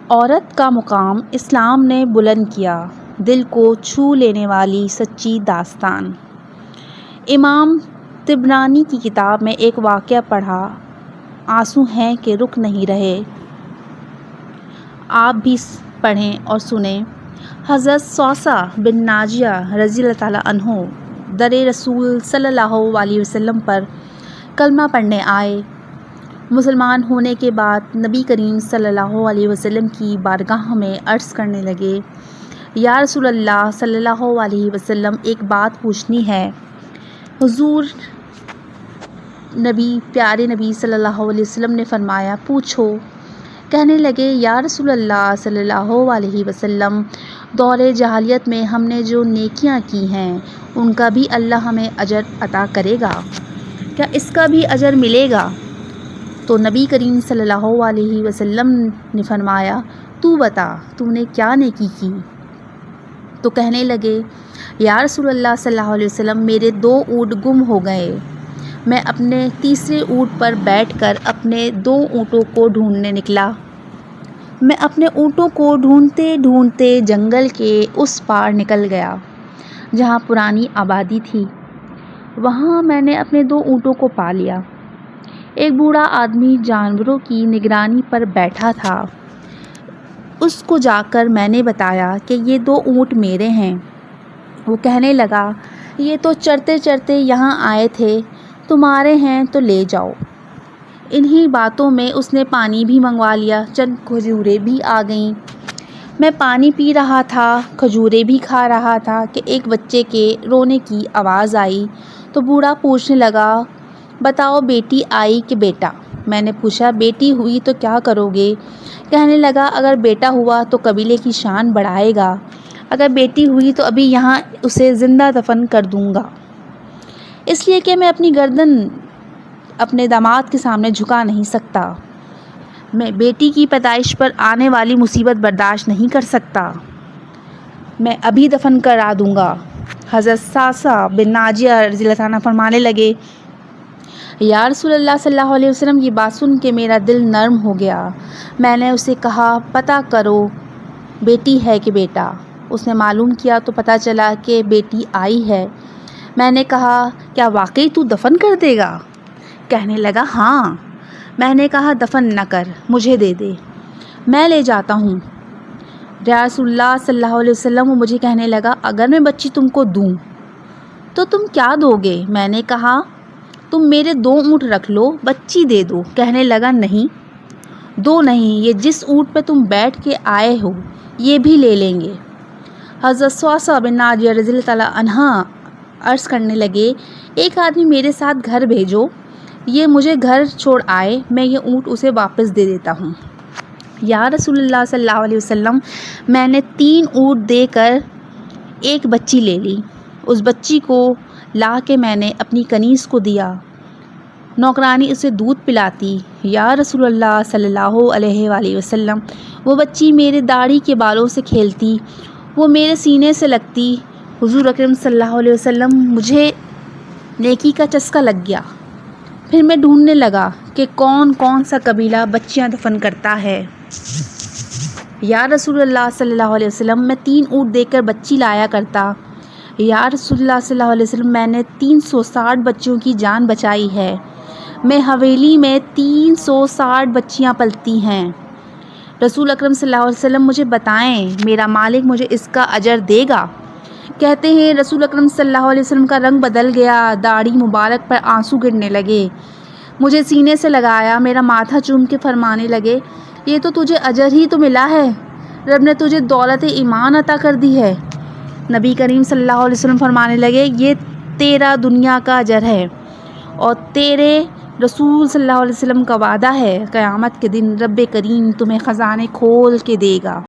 عورت کا مقام اسلام نے بلند کیا، دل کو چھو لینے والی سچی داستان۔ امام طبرانی کی کتاب میں ایک واقعہ پڑھا، آنسو ہیں کہ رک نہیں رہے۔ آپ بھی پڑھیں اور سنیں۔ حضرت صوصہ بن ناجیہ رضی اللہ تعالیٰ عنہ در رسول صلی اللہ علیہ وسلم پر کلمہ پڑھنے آئے۔ مسلمان ہونے کے بعد نبی کریم صلی اللہ علیہ وسلم کی بارگاہ میں عرض کرنے لگے، یا رسول اللہ صلی اللہ علیہ وسلم، ایک بات پوچھنی ہے۔ حضور پیارے نبی صلی اللہ علیہ وسلم نے فرمایا، پوچھو۔ کہنے لگے، یا رسول اللہ صلی اللہ علیہ وسلم، دور جاہلیت میں ہم نے جو نیکیاں کی ہیں ان کا بھی اللہ ہمیں اجر عطا کرے گا؟ کیا اس کا بھی اجر ملے گا؟ تو نبی کریم صلی اللہ علیہ وسلم نے فرمایا، تو بتا، تو نے کیا نیکی کی؟ تو کہنے لگے، یا رسول اللہ صلی اللہ علیہ وسلم، میرے 2 اونٹ گم ہو گئے۔ میں اپنے تیسرے اونٹ پر بیٹھ کر اپنے 2 اونٹوں کو ڈھونڈنے نکلا۔ میں اپنے اونٹوں کو ڈھونڈتے ڈھونڈتے جنگل کے اس پار نکل گیا جہاں پرانی آبادی تھی۔ وہاں میں نے اپنے 2 اونٹوں کو پا لیا۔ ایک بوڑھا آدمی جانوروں کی نگرانی پر بیٹھا تھا۔ اس کو جا کر میں نے بتایا کہ یہ 2 اونٹ میرے ہیں۔ وہ کہنے لگا، یہ تو چرتے چرتے یہاں آئے تھے، تمہارے ہیں تو لے جاؤ۔ انہی باتوں میں اس نے پانی بھی منگوا لیا، چند کھجوریں بھی آ گئیں۔ میں پانی پی رہا تھا، کھجوریں بھی کھا رہا تھا کہ ایک بچے کے رونے کی آواز آئی تو بوڑھا پوچھنے لگا، بتاؤ بیٹی آئی کہ بیٹا؟ میں نے پوچھا، بیٹی ہوئی تو کیا کرو گے؟ کہنے لگا، اگر بیٹا ہوا تو قبیلے کی شان بڑھائے گا، اگر بیٹی ہوئی تو ابھی یہاں اسے زندہ دفن کر دوں گا، اس لیے کہ میں اپنی گردن اپنے داماد کے سامنے جھکا نہیں سکتا۔ میں بیٹی کی پیدائش پر آنے والی مصیبت برداشت نہیں کر سکتا، میں ابھی دفن کرا دوں گا۔ حضرت صوصہ بن ناجیہ رضی اللہ عنہ فرمانے لگے، یا رسول اللہ صلی اللہ علیہ وسلم، یہ بات سن کے میرا دل نرم ہو گیا۔ میں نے اسے کہا، پتہ کرو بیٹی ہے کہ بیٹا؟ اس نے معلوم کیا تو پتہ چلا کہ بیٹی آئی ہے۔ میں نے کہا، کیا واقعی تو دفن کر دے گا؟ کہنے لگا، ہاں۔ میں نے کہا، دفن نہ کر، مجھے دے دے، میں لے جاتا ہوں۔ یا رسول اللہ صلی اللہ علیہ وسلم، وہ مجھے کہنے لگا، اگر میں بچی تم کو دوں تو تم کیا دو گے؟ میں نے کہا، تم میرے 2 اونٹ رکھ لو، بچی دے دو۔ کہنے لگا، نہیں، 2 نہیں، یہ جس اونٹ پہ تم بیٹھ کے آئے ہو یہ بھی لے لیں گے۔ حضرت صوصہ بن ناجیہ رضی اللہ تعالیٰ عنہ عرض کرنے لگے، ایک آدمی میرے ساتھ گھر بھیجو، یہ مجھے گھر چھوڑ آئے، میں یہ اونٹ اسے واپس دے دیتا ہوں۔ یا رسول اللہ صلی اللہ علیہ وسلم، میں نے 3 اونٹ دے کر ایک بچی لے لی۔ اس بچی کو لا کے میں نے اپنی کنیز کو دیا، نوکرانی اسے دودھ پلاتی۔ یا رسول اللہ صلی اللہ علیہ وآلہ وسلم، وہ بچی میرے داڑھی کے بالوں سے کھیلتی، وہ میرے سینے سے لگتی۔ حضور اکرم صلی اللہ علیہ وسلم، مجھے نیکی کا چسکا لگ گیا۔ پھر میں ڈھونڈنے لگا کہ کون کون سا قبیلہ بچیاں دفن کرتا ہے۔ یا رسول اللہ صلی اللہ علیہ وسلم، میں 3 اونٹ دے کر بچی لایا کرتا۔ یا رسول اللہ صلی اللہ علیہ وسلم، میں نے 360 بچیوں کی جان بچائی ہے۔ میں حویلی میں 360 بچیاں پلتی ہیں۔ رسول اکرم صلی اللہ علیہ وسلم، مجھے بتائیں، میرا مالک مجھے اس کا اجر دے گا؟ کہتے ہیں رسول اکرم صلی اللہ علیہ وسلم کا رنگ بدل گیا، داڑھی مبارک پر آنسو گرنے لگے، مجھے سینے سے لگایا، میرا ماتھا چوم کے فرمانے لگے، یہ تو تجھے اجر ہی تو ملا ہے، رب نے تجھے دولت ایمان عطا کر دی ہے۔ نبی کریم صلی اللہ علیہ وسلم فرمانے لگے، یہ تیرا دنیا کا اجر ہے، اور تیرے رسول صلی اللہ علیہ وسلم کا وعدہ ہے، قیامت کے دن رب کریم تمہیں خزانے کھول کے دے گا۔